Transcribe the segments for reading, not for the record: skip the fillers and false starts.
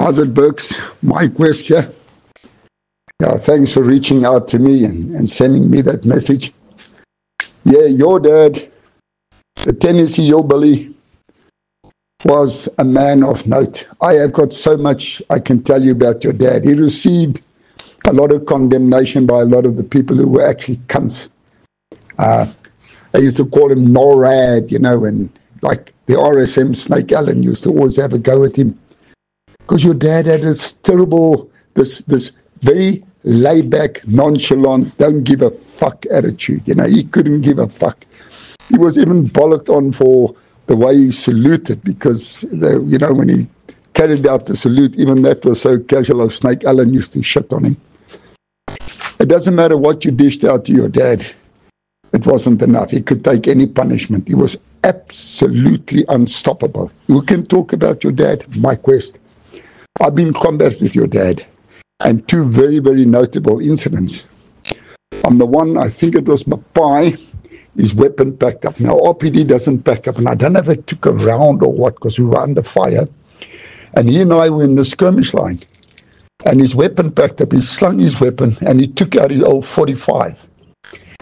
How's it, Burks? Mike West here. Yeah, thanks for reaching out to me and sending me that message. Yeah, your dad, the Tennessee Hillbilly, was a man of note. I have got so much I can tell you about your dad. He received a lot of condemnation by a lot of the people who were actually cunts. I used to call him NORAD, and like the RSM, Snake Allen used to always have a go with him. Because your dad had this terrible, this very laid-back, nonchalant, don't give a fuck attitude. He couldn't give a fuck. He was even bollocked on for the way he saluted, because, when he carried out the salute, even that was so casual. Snake Allen used to shit on him. It doesn't matter what you dished out to your dad. It wasn't enough. He could take any punishment. He was absolutely unstoppable. We can talk about your dad, Mike West. I've been in combat with your dad, and two very, very notable incidents. On the one, I think it was Mapai, his weapon packed up. Now, RPD doesn't pack up, and I don't know if it took a round or what, because we were under fire. And he and I were in the skirmish line, and his weapon packed up. He slung his weapon, and he took out his old 45.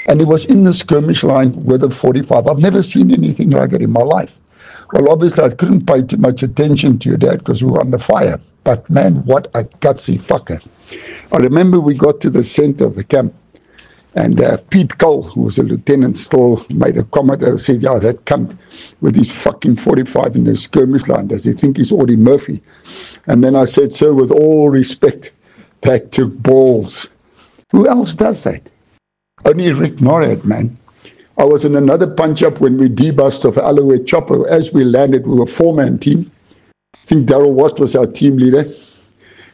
And he was in the skirmish line with a 45. I've never seen anything like it in my life. Well, obviously, I couldn't pay too much attention to your dad because we were under fire. But, man, what a gutsy fucker. I remember we got to the center of the camp, and Pete Cole, who was a lieutenant, still made a comment and said, yeah, that cunt with his fucking 45 in the skirmish line, does he think he's Audie Murphy? And then I said, sir, with all respect, that took balls. Who else does that? Only Rick Norad, man. I was in another punch-up when we debussed off Alouette Chopper. As we landed, we were a four-man team. I think Darryl Watt was our team leader.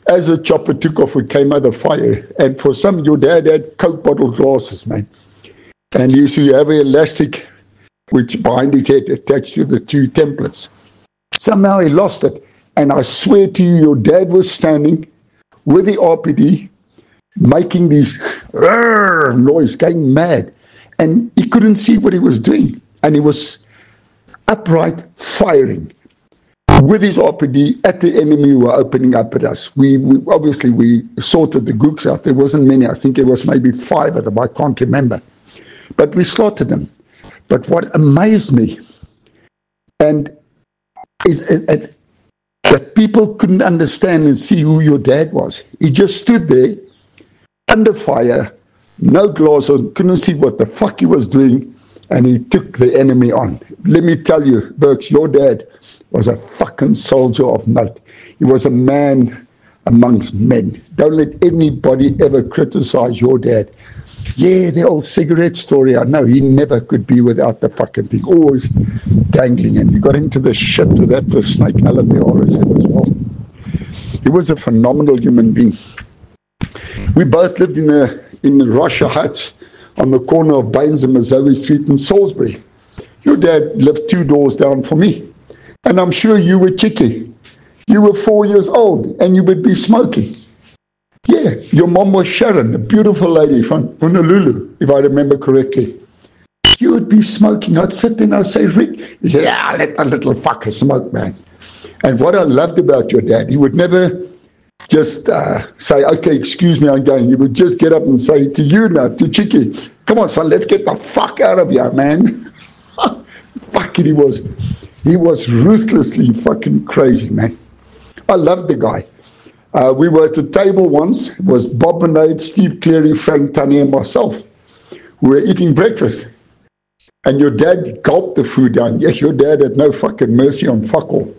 As the chopper took off, we came out of fire. And for your dad had Coke bottle glasses, man. And he used to have an elastic, which behind his head attached to the two templates. Somehow he lost it. And I swear to you, your dad was standing with the RPD, making this noise, going mad. And he couldn't see what he was doing. And he was upright firing with his RPD at the enemy who were opening up at us. We obviously sorted the gooks out. There wasn't many. I think there was maybe 5 of them. I can't remember. But we slaughtered them. But what amazed me is that people couldn't understand and see who your dad was. He just stood there under fire, no glass on, couldn't see what the fuck he was doing, and he took the enemy on. Let me tell you, Burks, your dad was a fucking soldier of note. He was a man amongst men. Don't let anybody ever criticize your dad. Yeah, the old cigarette story, I know, he never could be without the fucking thing, always dangling, and he got into the shit with that with Snake Allen, the RSM as well. He was a phenomenal human being. We both lived in the Russia huts on the corner of Baines and Missouri Street in Salisbury. Your dad lived 2 doors down from me. And I'm sure you were cheeky. You were 4 years old and you would be smoking. Yeah, your mom was Sharon, a beautiful lady from Honolulu, if I remember correctly. You would be smoking. I'd sit there and I'd say, Rick, he said, let the little fucker smoke, man. And what I loved about your dad, he would never just say, okay, excuse me, I'm going. He would just get up and say to you now, to Chicky, come on, son, let's get the fuck out of here, man. Fucking he was ruthlessly fucking crazy, man. I loved the guy. We were at the table once. It was Bob Manade, Steve Cleary, Frank Tunney, and myself. We were eating breakfast. And your dad gulped the food down. Yes, your dad had no fucking mercy on fuck all.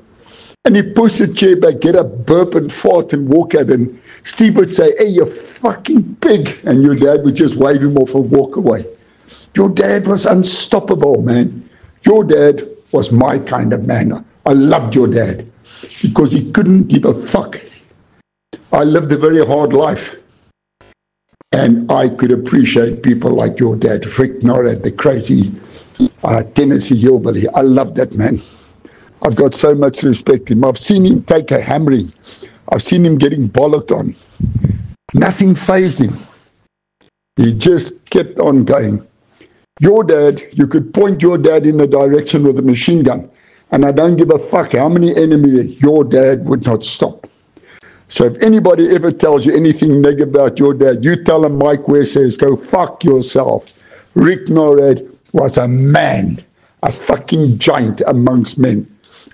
And he pushed the chair back, get up, burp and fart and walk out. And Steve would say, hey, you fucking pig. And your dad would just wave him off and walk away. Your dad was unstoppable, man. Your dad was my kind of man. I loved your dad because he couldn't give a fuck. I lived a very hard life. And I could appreciate people like your dad, Rick Norad, the crazy Tennessee Hillbilly. I love that man. I've got so much respect for him. I've seen him take a hammering. I've seen him getting bollocked on. Nothing fazed him. He just kept on going. Your dad, you could point your dad in a direction with a machine gun, and I don't give a fuck how many enemies your dad would not stop. So if anybody ever tells you anything negative about your dad, you tell them Mike West says, go fuck yourself. Rick Norad was a man, a fucking giant amongst men.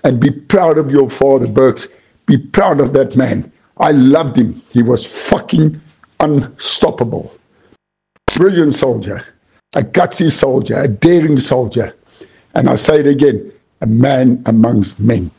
And be proud of your father, Bert. Be proud of that man. I loved him. He was fucking unstoppable. Brilliant soldier, a gutsy soldier, a daring soldier. And I say it again, a man amongst men.